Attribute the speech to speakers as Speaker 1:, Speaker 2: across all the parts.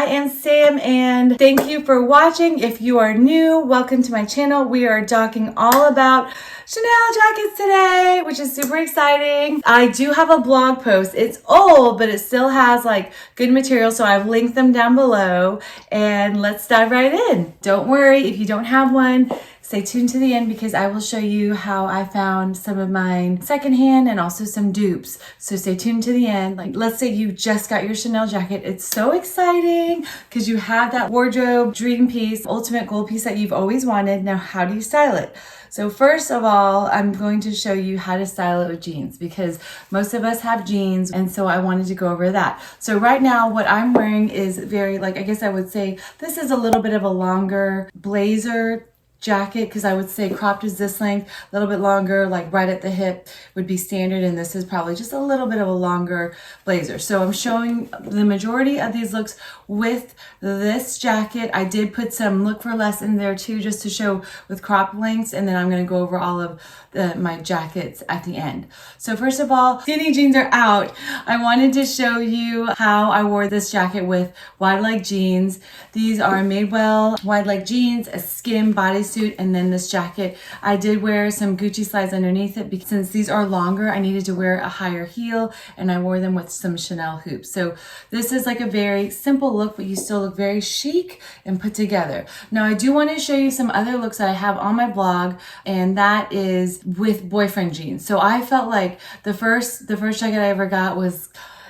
Speaker 1: am Sam and thank you for watching. If you are new, welcome to my channel. We are talking all about Chanel jackets today, which is super exciting. I do have a blog post. It's old, but it still has like good material, so I've linked them down below and let's dive right in. Don't worry if you don't have one. Stay tuned to the end because I will show you how I found some of mine secondhand and also some dupes. So stay tuned to the end. Like, let's say you just got your Chanel jacket. It's so exciting because you have that wardrobe dream piece, ultimate goal piece that you've always wanted. Now, how do you style it? So first of all, I'm going to show you how to style it with jeans because most of us have jeans, and so I wanted to go over that. So right now what I'm wearing is very, like, I guess I would say this is a little bit of a longer blazer jacket because I would say cropped is this length, a little bit longer, like right at the hip would be standard, and this is probably just a little bit of a longer blazer. So I'm showing the majority of these looks with this jacket. I did put some look for less in there too, just to show with crop lengths, and then I'm going to go over all of my jackets at the end. So first of all, skinny jeans are out. I wanted to show you how I wore this jacket with wide leg jeans. These are Madewell wide leg jeans, a skim bodysuit, and then this jacket. I did wear some Gucci slides underneath it because since these are longer, I needed to wear a higher heel, and I wore them with some Chanel hoops. So this is like a very simple look, but you still look very chic and put together. Now I do want to show you some other looks that I have on my blog, and that is with boyfriend jeans. So I felt like the first jacket I ever got was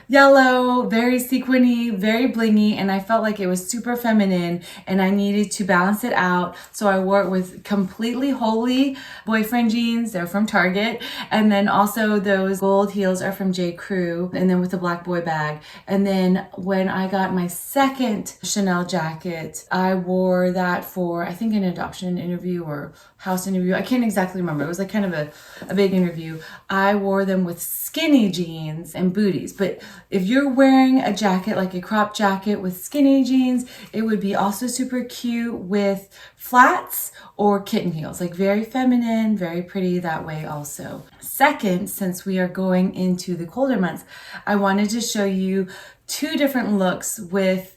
Speaker 1: yellow, very sequiny, very blingy, and I felt like it was super feminine and I needed to balance it out. So I wore it with completely holy boyfriend jeans. They're from Target. And then also those gold heels are from J. Crew, and then with the black boy bag. And then when I got my second Chanel jacket, I wore that for, I think, an adoption interview or house interview. I can't exactly remember. It was like kind of a big interview. I wore them with skinny jeans and booties. But if you're wearing a jacket, like a crop jacket with skinny jeans, it would be also super cute with flats or kitten heels, like very feminine, very pretty that way also. Second, since we are going into the colder months, I wanted to show you two different looks with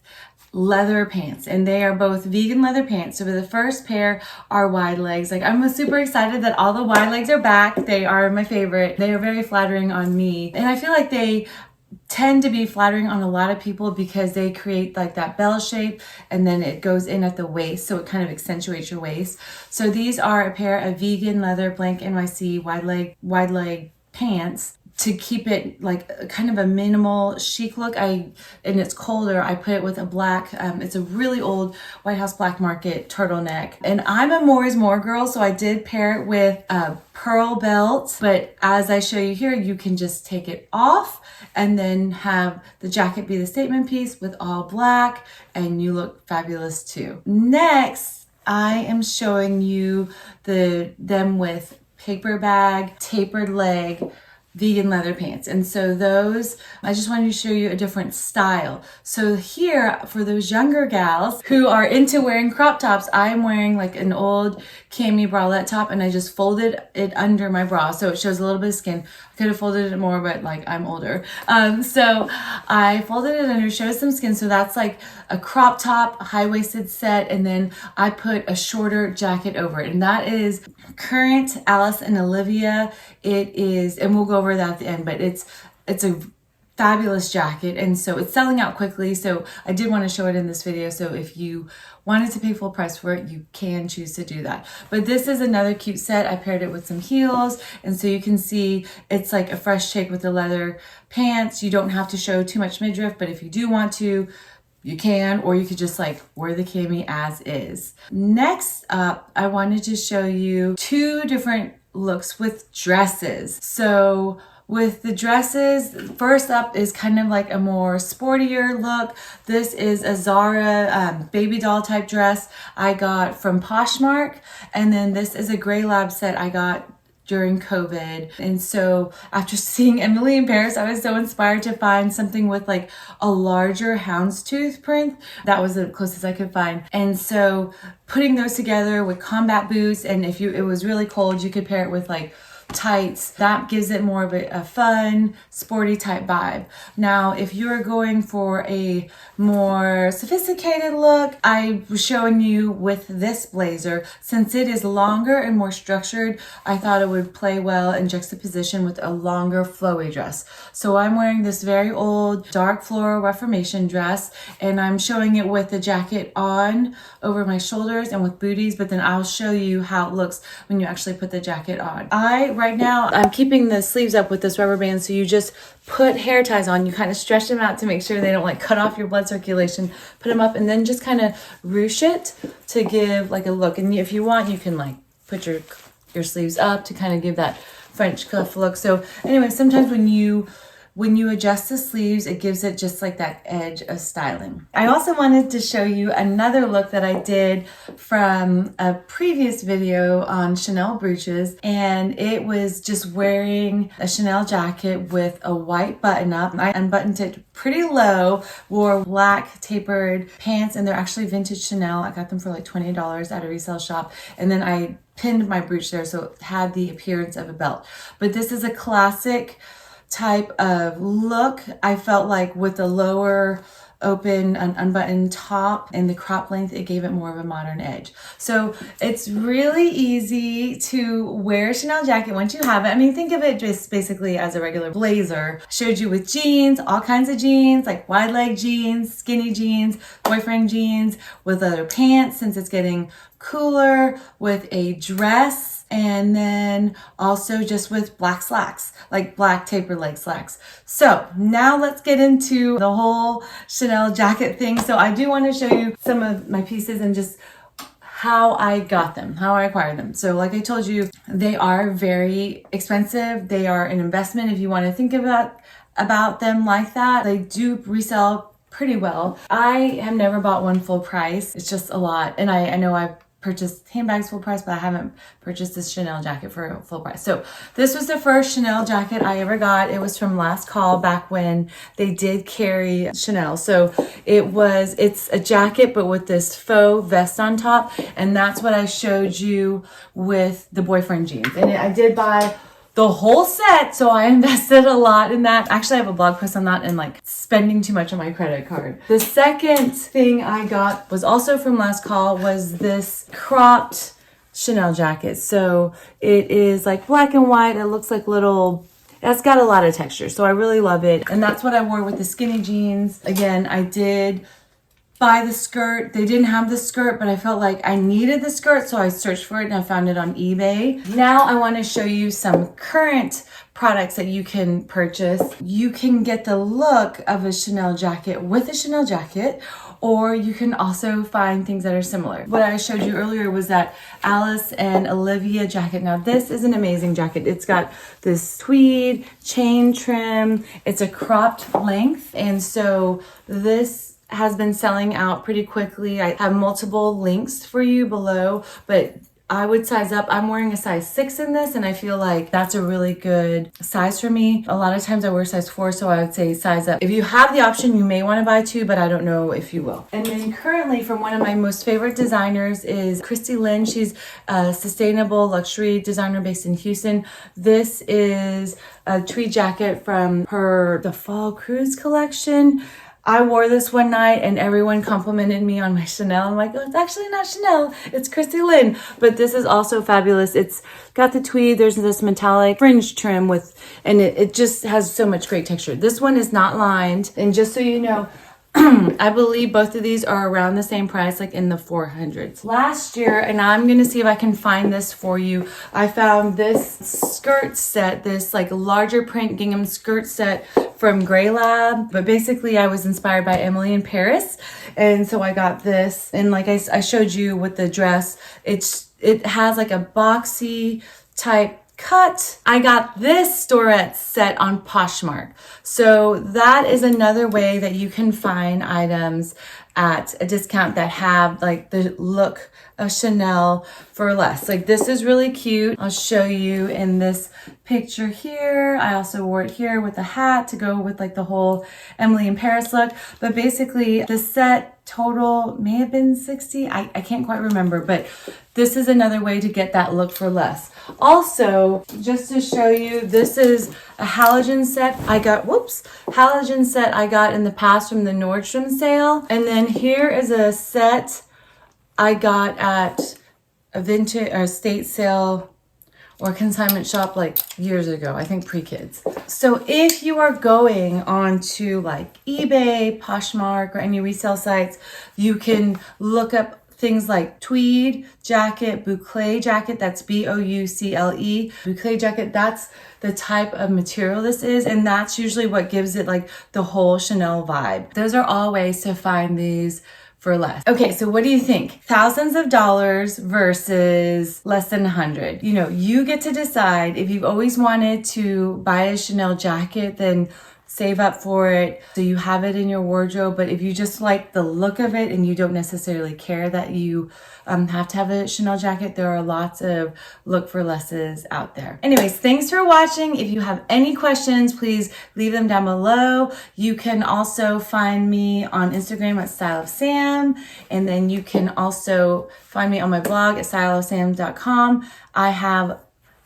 Speaker 1: leather pants, and they are both vegan leather pants. So the first pair are wide legs. Like, I'm super excited that all the wide legs are back. They are my favorite. They are very flattering on me, and I feel like they tend to be flattering on a lot of people because they create like that bell shape, and then it goes in at the waist, so it kind of accentuates your waist. So these are a pair of vegan leather blank NYC wide leg pants to keep it like kind of a minimal chic look. And it's colder, I put it with a black, it's a really old White House Black Market turtleneck. And I'm a more is more girl, so I did pair it with a pearl belt. But as I show you here, you can just take it off and then have the jacket be the statement piece with all black, and you look fabulous too. Next, I am showing you them with paper bag, tapered leg, vegan leather pants. And so those, I just wanted to show you a different style. So here, for those younger gals who are into wearing crop tops, I'm wearing like an old cami bralette top, and I just folded it under my bra so it shows a little bit of skin. I could have folded it more, but like, I'm older. So I folded it under, shows some skin. So that's like a crop top, high-waisted set, and then I put a shorter jacket over it. And that is current Alice and Olivia. It is, and we'll go over that at the end, but it's a fabulous jacket, and so it's selling out quickly, so I did want to show it in this video. So if you wanted to pay full price for it, you can choose to do that. But this is another cute set. I paired it with some heels, and so you can see it's like a fresh take with the leather pants. You don't have to show too much midriff, but if you do want to, you can, or you could just like wear the cami as is. Next up, I wanted to show you two different looks with dresses. So with the dresses, first up is kind of like a more sportier look. This is a Zara baby doll type dress I got from Poshmark, and then this is a Grey Lab set I got during COVID. And so after seeing Emily in Paris, I was so inspired to find something with like a larger houndstooth print. That was the closest I could find. And so putting those together with combat boots, and if it was really cold, you could pair it with like tights. That gives it more of a fun, sporty type vibe. Now, if you're going for a more sophisticated look, I was showing you with this blazer. Since it is longer and more structured, I thought it would play well in juxtaposition with a longer flowy dress. So I'm wearing this very old dark floral Reformation dress, and I'm showing it with the jacket on over my shoulders and with booties, but then I'll show you how it looks when you actually put the jacket on. Right now, I'm keeping the sleeves up with this rubber band, so you just put hair ties on. You kind of stretch them out to make sure they don't like cut off your blood circulation. Put them up and then just kind of ruche it to give like a look. And if you want, you can like put your sleeves up to kind of give that French cuff look. So anyway, sometimes when you adjust the sleeves, it gives it just like that edge of styling. I also wanted to show you another look that I did from a previous video on Chanel brooches, and it was just wearing a Chanel jacket with a white button up. I unbuttoned it pretty low, wore black tapered pants, and they're actually vintage Chanel. I got them for like $20 at a resale shop, and then I pinned my brooch there so it had the appearance of a belt. But this is a classic type of look. I felt like with the lower open and unbuttoned top and the crop length, it gave it more of a modern edge. So it's really easy to wear a Chanel jacket once you have it. I mean, think of it just basically as a regular blazer. Showed you with jeans, all kinds of jeans, like wide leg jeans, skinny jeans, boyfriend jeans, with leather pants since it's getting cooler, with a dress, and then also just with black slacks, like black taper leg slacks. So now let's get into the whole Chanel jacket thing. So I do want to show you some of my pieces and just how I got them, how I acquired them. So like I told you, they are very expensive. They are an investment if you want to think about them like that. They do resell pretty well. I have never bought one full price. It's just a lot. And I know I've purchased handbags full price, but I haven't purchased this Chanel jacket for full price. So this was the first Chanel jacket I ever got. It was from Last Call, back when they did carry Chanel. So it's a jacket, but with this faux vest on top. And that's what I showed you with the boyfriend jeans. And I did buy the whole set, so I invested a lot in that. Actually, I have a blog post on that and like spending too much on my credit card. The second thing I got was also from Last Call, was this cropped Chanel jacket. So it is like black and white. It looks like it's got a lot of texture, so I really love it. And that's what I wore with the skinny jeans. Again, I did buy the skirt. They didn't have the skirt, but I felt like I needed the skirt, so I searched for it and I found it on eBay. Now I want to show you some current products that you can purchase. You can get the look of a Chanel jacket with a Chanel jacket, or you can also find things that are similar. What I showed you earlier was that Alice and Olivia jacket. Now this is an amazing jacket. It's got this tweed chain trim. It's a cropped length, and so this has been selling out pretty quickly. I have multiple links for you below, but I would size up. I'm wearing a size 6 in this, and I feel like that's a really good size for me. A lot of times I wear size 4, so I would say size up. If you have the option, you may want to buy 2, but I don't know if you will. And then currently, from one of my most favorite designers is LYNN. She's a sustainable luxury designer based in Houston. This is a tweed jacket from the Fall Cruise collection. I wore this one night and everyone complimented me on my Chanel. I'm like, oh, it's actually not Chanel, it's LYNN. But this is also fabulous. It's got the tweed, there's this metallic fringe trim and it just has so much great texture. This one is not lined. And just so you know, I believe both of these are around the same price, like in the 400s. Last year, and I'm gonna see if I can find this for you, I found this skirt set, this like larger print gingham skirt set from Grey Lab. But basically I was inspired by Emily in Paris, and so I got this. And like I showed you with the dress, it has like a boxy type cut. I got this STORETS set on Poshmark. So that is another way that you can find items at a discount that have like the look of Chanel for less. Like this is really cute. I'll show you in this picture here. I also wore it here with a hat to go with like the whole Emily in Paris look. But basically the set total may have been 60. I can't quite remember, but this is another way to get that look for less. Also, just to show you, this is a halogen set I got, halogen set I got in the past from the Nordstrom sale. And then here is a set I got at a vintage or estate sale or consignment shop like years ago, I think pre-kids. So if you are going on to like eBay, Poshmark, or any resale sites, you can look up things like tweed jacket, boucle jacket, that's B-O-U-C-L-E. Boucle jacket, that's the type of material this is, and that's usually what gives it like the whole Chanel vibe. Those are all ways to find these for less. Okay, so what do you think? Thousands of dollars versus less than 100. You know, you get to decide. If you've always wanted to buy a Chanel jacket, then save up for it so you have it in your wardrobe. But if you just like the look of it and you don't necessarily care that you have to have a Chanel jacket, there are lots of look for lesses out there. Anyways, thanks for watching. If you have any questions, please leave them down below. You can also find me on Instagram at Style of Sam, and then you can also find me on my blog at styleofsam.com. I have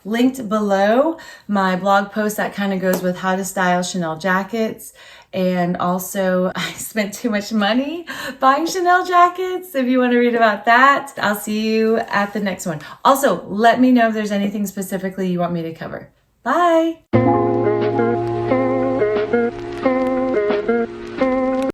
Speaker 1: linked below my blog post that kind of goes with how to style Chanel jackets. And also, I spent too much money buying Chanel jackets. If you want to read about that, I'll see you at the next one. Also, let me know if there's anything specifically you want me to cover. Bye.